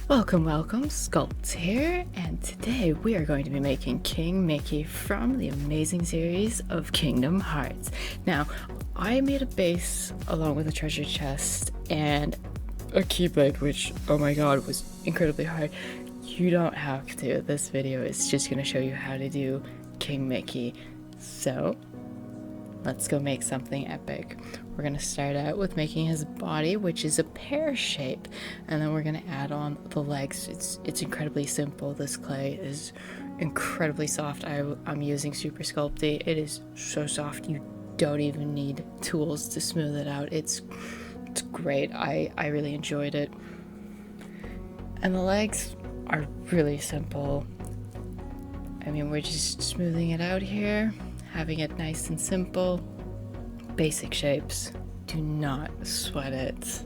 Welcome, Sculpts here, and today we are going to be making King Mickey from the amazing series of Kingdom Hearts. Now, I made a base along with a treasure chest and a keyblade, which, oh my god, was incredibly hard. You don't have to. This video is just going to show you how to do King Mickey. So, let's go make something epic. We're going to start out with making his body, which is a pear shape, and then we're going to add on the legs. It's incredibly simple. This clay is incredibly soft. I'm using Super Sculpty. It is so soft you don't even need tools to smooth it out. It's great. I really enjoyed it. And the legs are really simple. I mean, we're just smoothing it out here, having it nice and simple. Basic shapes. Do not sweat it.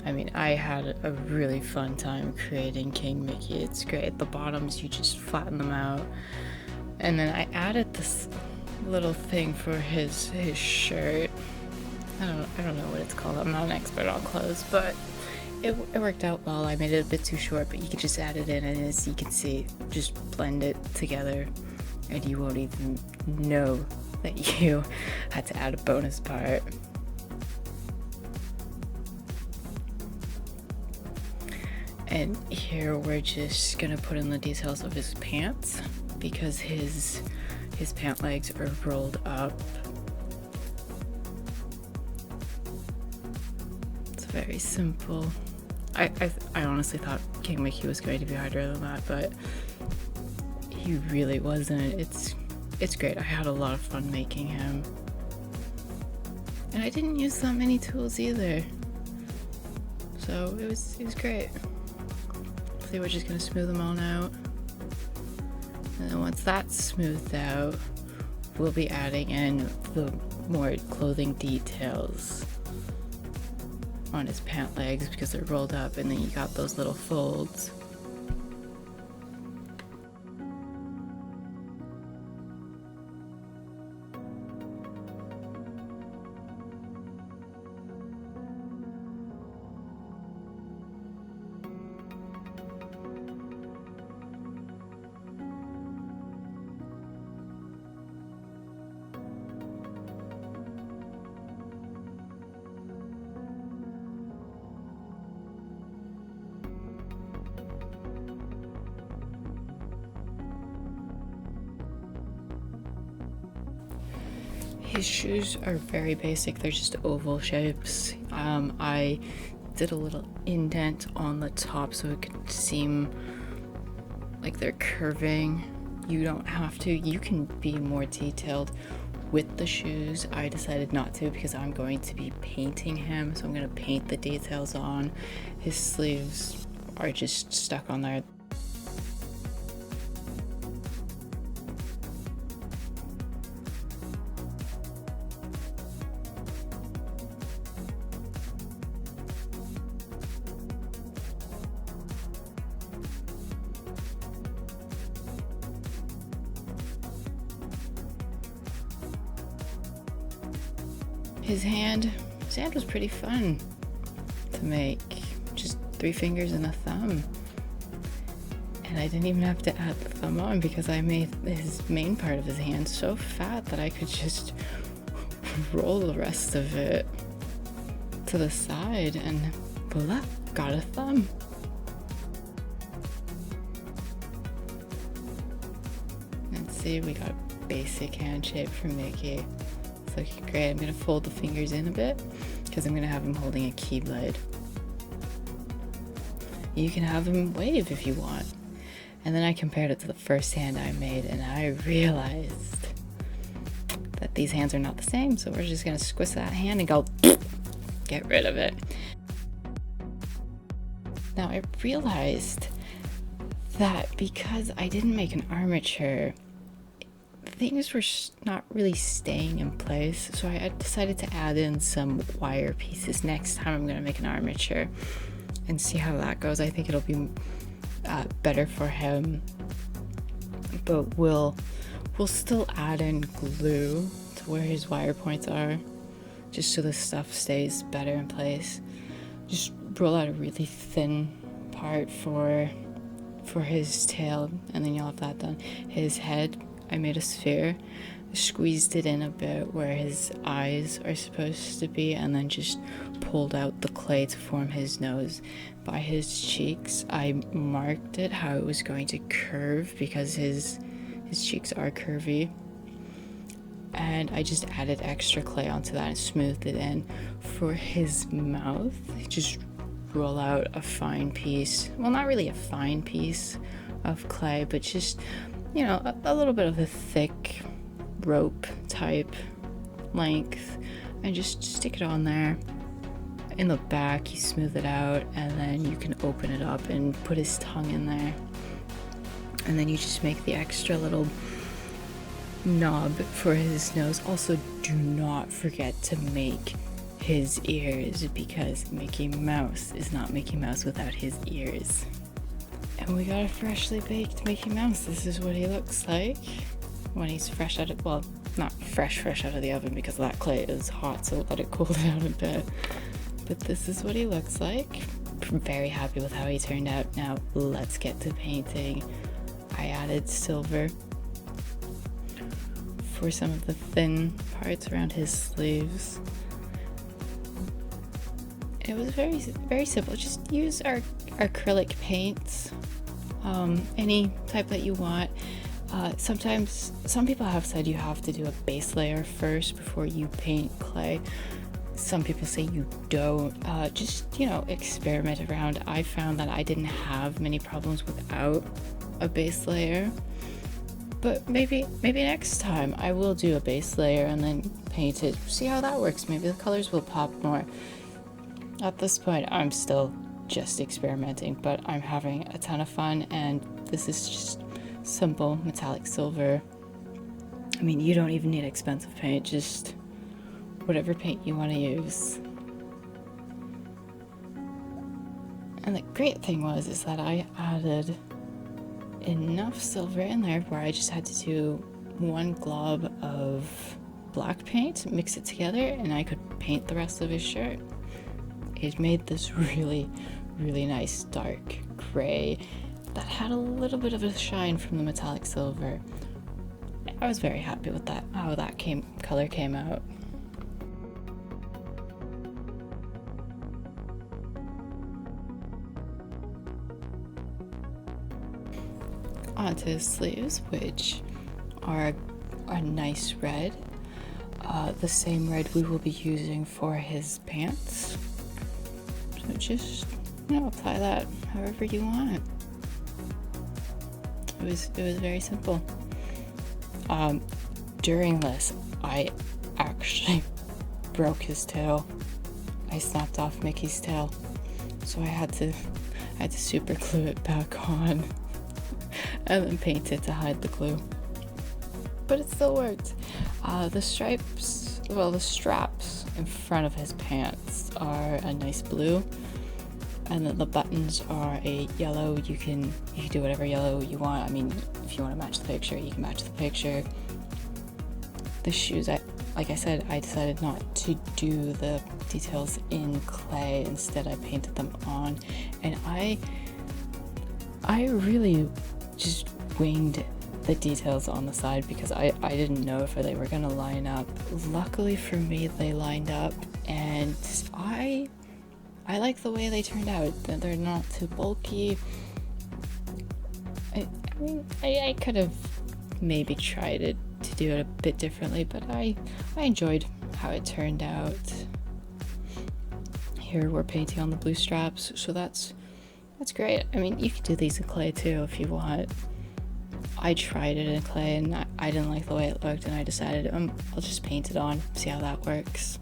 I mean, I had a really fun time creating King Mickey. It's great. At the bottoms, you just flatten them out. And then I added this little thing for his shirt. I don't know what it's called. I'm not an expert on clothes, but it worked out well. I made it a bit too short, but you can just add it in, and as you can see, just blend it together, and you won't even know that you had to add a bonus part. And here we're just gonna put in the details of his pants, because his pant legs are rolled up. It's very simple. I honestly thought King Mickey was going to be harder than that, but he really wasn't. It's great. I had a lot of fun making him. And I didn't use that many tools either. So it was great. So we're just gonna smooth them all out. And then once that's smoothed out, we'll be adding in the more clothing details on his pant legs, because they're rolled up, and then you got those little folds. His shoes are very basic. They're just oval shapes. I did a little indent on the top so it could seem like they're curving. You don't have to. You can be more detailed with the shoes. I decided not to because I'm going to be painting him, so I'm going to paint the details on. His sleeves are just stuck on there. His hand was pretty fun to make. Just 3 fingers and a thumb. And I didn't even have to add the thumb on because I made his main part of his hand so fat that I could just roll the rest of it to the side, and voila, got a thumb. And see, we got a basic hand shape for Mickey. It's looking great. I'm going to fold the fingers in a bit because I'm going to have him holding a keyblade. You can have him wave if you want. And then I compared it to the first hand I made, and I realized that these hands are not the same, so we're just going to squish that hand and go get rid of it. Now I realized that because I didn't make an armature, things were not really staying in place, so I decided to add in some wire pieces next time I'm going to make an armature and see how that goes. I think it'll be better for him, but we'll still add in glue to where his wire points are, just so the stuff stays better in place. Just roll out a really thin part for his tail, and then you'll have that done. His head, I made a sphere, squeezed it in a bit where his eyes are supposed to be, and then just pulled out the clay to form his nose. By his cheeks, I marked it how it was going to curve because his cheeks are curvy, and I just added extra clay onto that and smoothed it in. For his mouth, just roll out a fine piece, well, not really a fine piece of clay, but just, you know, a little bit of a thick rope type length, and just stick it on there. In the back, you smooth it out, and then you can open it up and put his tongue in there, and then you just make the extra little knob for his nose. Also, do not forget to make his ears, because Mickey Mouse is not Mickey Mouse without his ears. And we got a freshly baked Mickey Mouse. This is what he looks like when he's fresh out of, well, not fresh out of the oven, because that clay is hot, so let it cool down a bit. But this is what he looks like. I'm very happy with how he turned out. Now let's get to painting. I added silver for some of the thin parts around his sleeves. It was very simple. Just use our acrylic paints, any type that you want. Sometimes some people have said you have to do a base layer first before you paint clay. Some people say you don't. Just, you know, experiment around. I found that I didn't have many problems without a base layer, but maybe next time I will do a base layer and then paint it. See how that works. Maybe the colors will pop more. At this point, I'm still just experimenting, but I'm having a ton of fun, and this is just simple metallic silver. I mean, you don't even need expensive paint, just whatever paint you want to use. And the great thing is that I added enough silver in there where I just had to do one glob of black paint, mix it together, and I could paint the rest of his shirt. It made this really nice dark gray that had a little bit of a shine from the metallic silver. I was very happy with that, how that color came out. Onto his sleeves, which are a nice red, the same red we will be using for his pants. So just, you know, apply that however you want. It was very simple. During this, I actually broke his tail. I snapped off Mickey's tail, so I had to super glue it back on and then paint it to hide the glue. But it still worked. The straps in front of his pants are a nice blue, and then the buttons are a yellow. You can do whatever yellow you want. I mean, if you want to match the picture, you can match the picture. The shoes, like I said, I decided not to do the details in clay. Instead, I painted them on, and I really just winged the details on the side because I didn't know if they were gonna line up. Luckily for me, they lined up, and I like the way they turned out. They're not too bulky. I mean, I could have maybe tried it to do it a bit differently, but I enjoyed how it turned out. Here we're painting on the blue straps, so that's great. I mean, you can do these in clay too if you want. I tried it in clay and I didn't like the way it looked, and I decided I'll just paint it on, see how that works.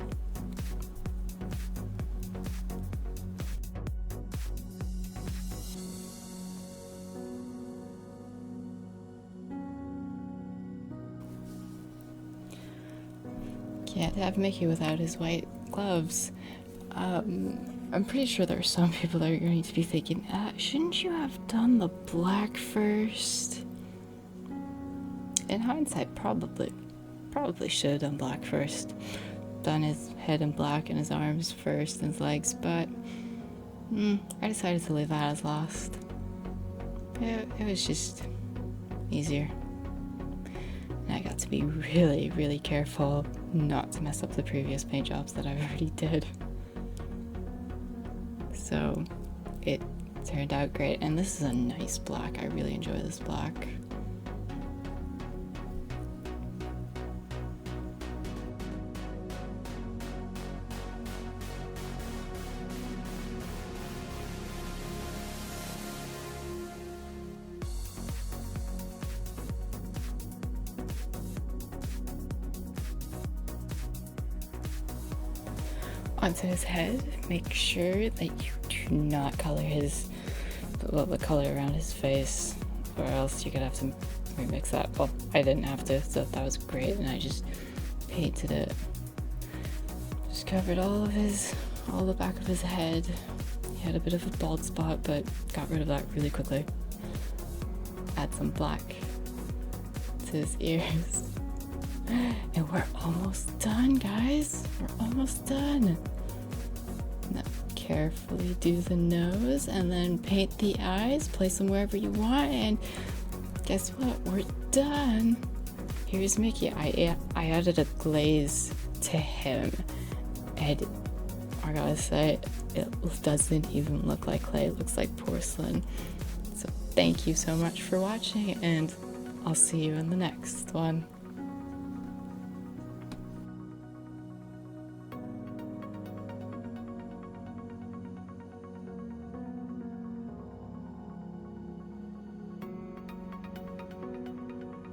Can't have Mickey without his white gloves. I'm pretty sure there are some people that are going to be thinking, shouldn't you have done the black first? In hindsight, probably should have done black first. Done his head in black and his arms first and his legs, but I decided to leave that as last. It was just easier. And I got to be really, really careful not to mess up the previous paint jobs that I already did. So it turned out great. And this is a nice black. I really enjoy this black. Onto his head, make sure that you do not color the color around his face, or else you're gonna have to remix that. Well, I didn't have to, so that was great, and I just painted it. Just covered all the back of his head. He had a bit of a bald spot, but got rid of that really quickly. Add some black to his ears. And we're almost done, guys. We're almost done. Now, carefully do the nose and then paint the eyes. Place them wherever you want, and guess what? We're done. Here's Mickey. I added a glaze to him, and I gotta say, it doesn't even look like clay. It looks like porcelain. So thank you so much for watching, and I'll see you in the next one.